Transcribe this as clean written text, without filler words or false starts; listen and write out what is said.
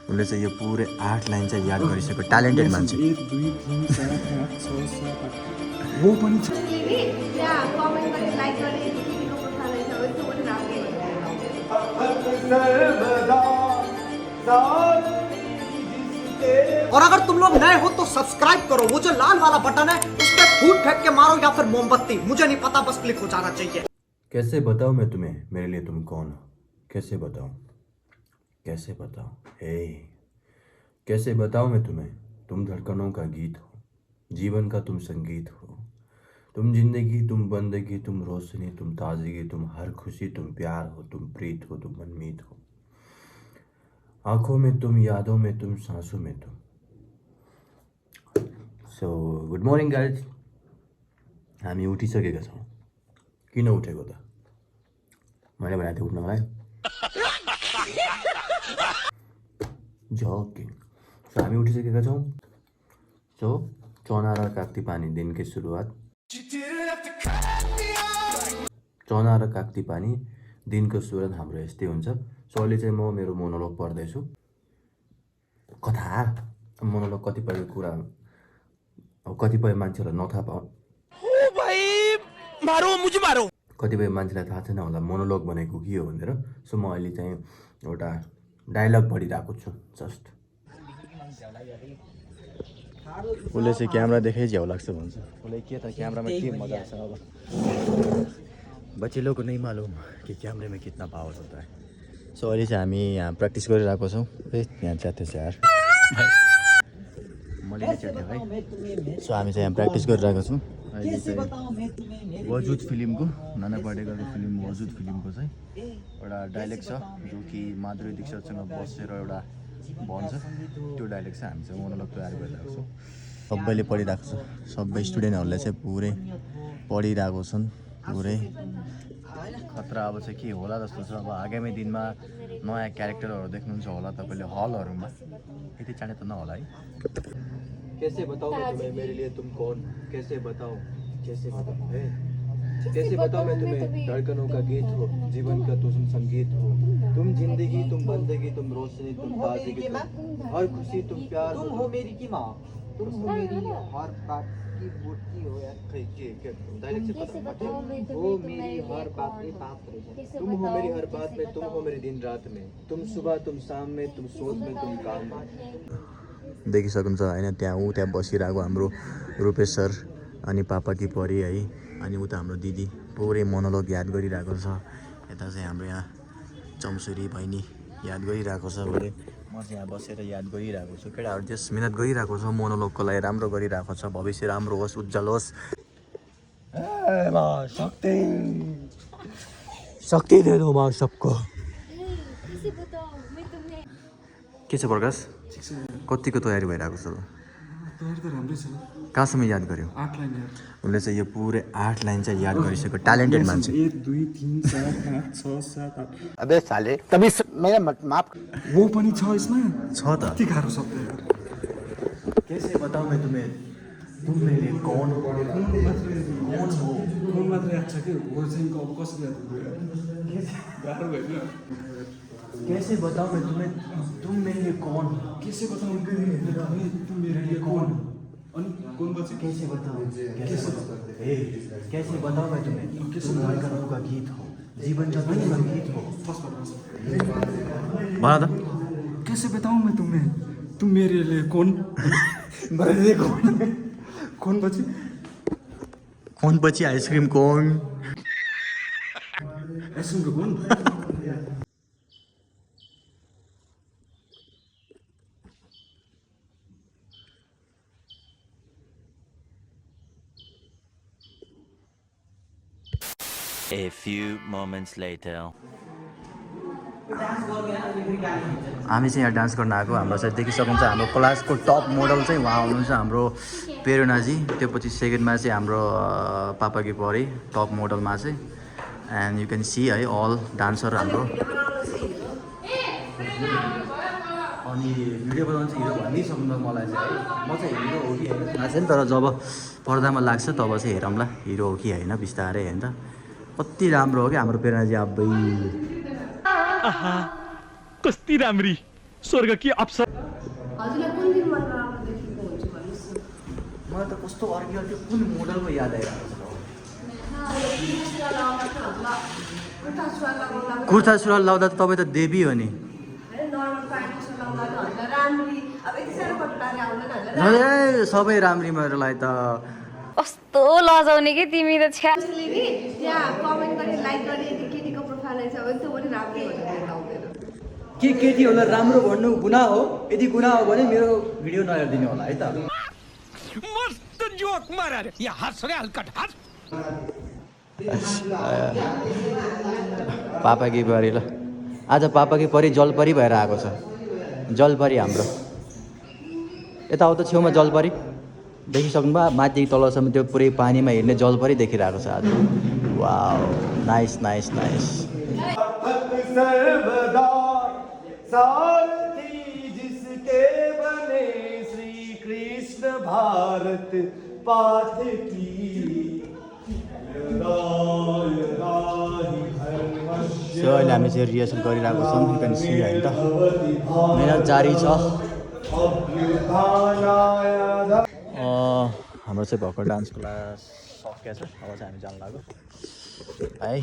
उसले चाहिँ यो पुरै 8 लाइन चाहिँ याद गरिसक्यो ट्यालेन्टेड मान्छे 1 2 3 4 5 6 7 8 वो पनि छ त्यहाँ कमेन्ट गरे लाइक गरे दिदीको कोठालाई छ यस्तो पनि राख्ने और अगर तुम लोग नए हो तो सब्सक्राइब करो, वो जो लाल वाला बटन है उस पर फूट फेंक के मारो या फिर मोमबत्ती, मुझे नहीं पता, बस क्लिक हो जाना चाहिए। कैसे बताऊं मैं तुम्हें मेरे लिए तुम कौन हो, कैसे बताऊं, कैसे बताऊं, हे कैसे बताऊं मैं तुम्हें, तुम धड़कनों का गीत हो, जीवन का तुम संगीत हो, तुम जिंदगी, तुम बंदगी, तुम रोशनी, तुम ताजगी, तुम हर खुशी, तुम प्यार हो, तुम प्रीत हो, तुम मनमीत हो, आंखों में तुम, यादों में तुम, सांसों में तुम। सो गुड मर्निङ गाइज, हामी उठिसकेका छौँ। किन उठेको त मैले भनेको थिएँ उठ्नलाई जकिङ। सो हामी उठिसकेका छौँ। सो चना र काक्ती पानी दिनकै सुरुवात, चना र काक्ती पानी दिनको सुरुवात हाम्रो यस्तै हुन्छ। सो अहिले चाहिँ म मेरो मोनोलोग पढ्दैछु, कथा मोनोलोग। कतिपय कुरा अब कतिपय मान्छेलाई नथाहा पाऊ, कतिपय मान्छेलाई थाहा छैन होला मोनोलोग भनेको के हो भनेर। सो म अहिले चाहिँ एउटा डायलग पढिरहेको छु जस्ट। उसले चाहिँ क्यामेरा देखे झ्याउ लाग्छ भन्छ। उसले के त क्यामेरामा के मजा छ। अब बच्चे लोग को नहीं मालूम कि कैमरे में कितना पावर होता है। सो अहिले चाहिँ हामी यहाँ प्र्याक्टिस गरिरहेको छौँ। यहाँ च्यात्यो छ यार, मैले नै च्यात्यो है। सो हामी चाहिँ यहाँ प्र्याक्टिस गरिरहेको छौँ। अहिले चाहिँ वजुद फिल्मको, नाना पाटेकरको फिल्म वजुद फिल्मको चाहिँ एउटा डाइलेक्ट छ जो कि माधुरी दीक्षितसँग बसेर एउटा भन्छ। त्यो डाइलेक्ट चाहिँ हामी चाहिँ मोनोलोग तयार गरिरहेको छौँ। सबैले पढिरहेको छ, सबै स्टुडेन्टहरूले चाहिँ पुरै पढिरहेको छन् पुरै खतरा। अब चाहिँ के होला जस्तो छ। अब आगामी दिनमा नयाँ क्यारेक्टरहरू देख्नुहुन्छ होला तपाईँले हलहरूमा, यति चाँडै त नहोला है। कैसे बताऊं मैं तुम्हें मेरे लिए तुम कौन, कैसे बताऊं, कैसे बताऊं, है कैसे बताऊं मैं तुम्हें, धड़कनों का गीत हो, जीवन का तुम संगीत हो, तुम जिंदगी, तुम बंदगी, तुम रोशनी, तुम ताजगी, तुम हर खुशी, तुम प्यार हो, तुम हो मेरी की माँ, तुम हो मेरी हर बात की बूटी हो यार। डायरेक्ट से पता हो मेरी हर बात की बात रही। तुम हो मेरी हर बात में, तुम हो मेरी दिन रात में, तुम सुबह, तुम शाम में, तुम सोच में, तुम काम में। देखिसक्नुहुन्छ होइन, त्यहाँ बसिरहेको हाम्रो रूपेश सर अनि पापाकी परी है, अनि उता हाम्रो दिदी पुरै मोनोलोग याद गरिरहेको छ। यता चाहिँ हाम्रो यहाँ चम्सुरी बहिनी याद गरिरहेको छ। उसले म चाहिँ यहाँ बसेर याद गरिरहेको छु। केटाहरू त्यस मिहिनेत गरिरहेको छ मोनोलोगको लागि, राम्रो गरिरहेको छ। भविष्य राम्रो होस्, उज्जवल होस्। शक्ति दे दो माँ सबको। के छ प्रकाश, कतिको तयारी भइरहेको छ? तयारी त राम्रै छ। कहाँसम्म याद गर्यो? 8 लाइन यार। उसले चाहिँ यो पुरै 8 लाइन चाहिँ याद गरिसक्यो ट्यालेन्टेड मान्छे। 1 2 3 4 5 6 7 8 अबे साले तभी मेरा माफ। वो पनि छ यसमा, छ त। कति गाह्रो शब्द यार। कैसे बताऊं मैं तुम्हें, तुम मेरे लिए कौन हो, कौन मात्र याद छ कि हो चाहिँ अब कसरी याद गर्यो गाह्रो भयो। कैसे बताऊं मैं तुम्हें, तुम मेरे लिए कौन हो, कैसे बताऊं तुम मेरे लिए कौन हो, अनि कौन बचे कैसे बताऊं, कैसे बताऊं मैं तुम्हें, तुम धड़कनों का गीत हो, जीवन का तुम संगीत हो। भन त, कैसे बताऊं मैं तुम्हें, तुम मेरे लिए कौन मेरे लिए कौन बचे कौन पछि आइसक्रिम कोन। आइसक्रिमको कौन। A few moments later. हामी चाहिँ यहाँ डान्स गर्न आएको। हाम्रो चाहिँ देखिसक्नुहुन्छ हाम्रो क्लासको टप मोडल चाहिँ उहाँ हुनुहुन्छ हाम्रो प्रेरणाजी। त्योपछि सेकेन्डमा चाहिँ हाम्रो पापाकी परी टप मोडलमा चाहिँ। एन्ड यु क्यान सी है अल डान्सर हाम्रो। अनि भिडियो बनाउनु चाहिँ हिरो भनिसक्नु मलाई चाहिँ है। म चाहिँ हिरो हो कि होइन थाहा छैन, तर जब पर्दामा लाग्छ तब चाहिँ हेरौँला हिरो हो कि होइन बिस्तारै होइन। कति राम्रो हो कि हाम्रो प्रेरणाजी। अबै आहा कस्ती राम्री। हजुरलाई कुन दिन मन राम्रो देखेको हुन्छ भन्नुहोस् न मलाई त कस्तो अर्कियो त्यो कुन मोडलको याद आइरहेको छ कुर्ता सुरुवाल लाउँदा त तपाईँ त देवी हो नि सबै राम्री मेरोलाई त कस्तो लजाउने कि तिमी त छ्या त्यहाँ कमेन्ट गर्ने लाइक गर्ने यदि केटीको प्रोफाइल रहेछ भने त्यो पनि राम्रै भनेर लाउँदैन के केटीहरूलाई राम्रो भन्नु गुनाह हो यदि गुनाह हो भने मेरो भिडियो नहेरिदिनु होला है त पापा कि परी ल आज पापा कि परी जलपरी भएर आएको छ जलपरी हाम्रो यताउता छेउमा जलपरी देखिसक्नुभयो माथि तलसम्म त्यो पुरै पानीमा हिँड्ने जलपरी देखिरहेको छ आज वाउ नाइस नाइस नाइस सारथी जिसके बने श्री कृष्ण भारत पाथ की सो अहिले हामी चाहिँ रिहर्सल गरिरहेको छौँ यु क्यान सी होइन त मेहनत जारी छ हाम्रो चाहिँ भर्खर डान्स क्लास सकिएको छ अब चाहिँ हामी जानु लाग्यो है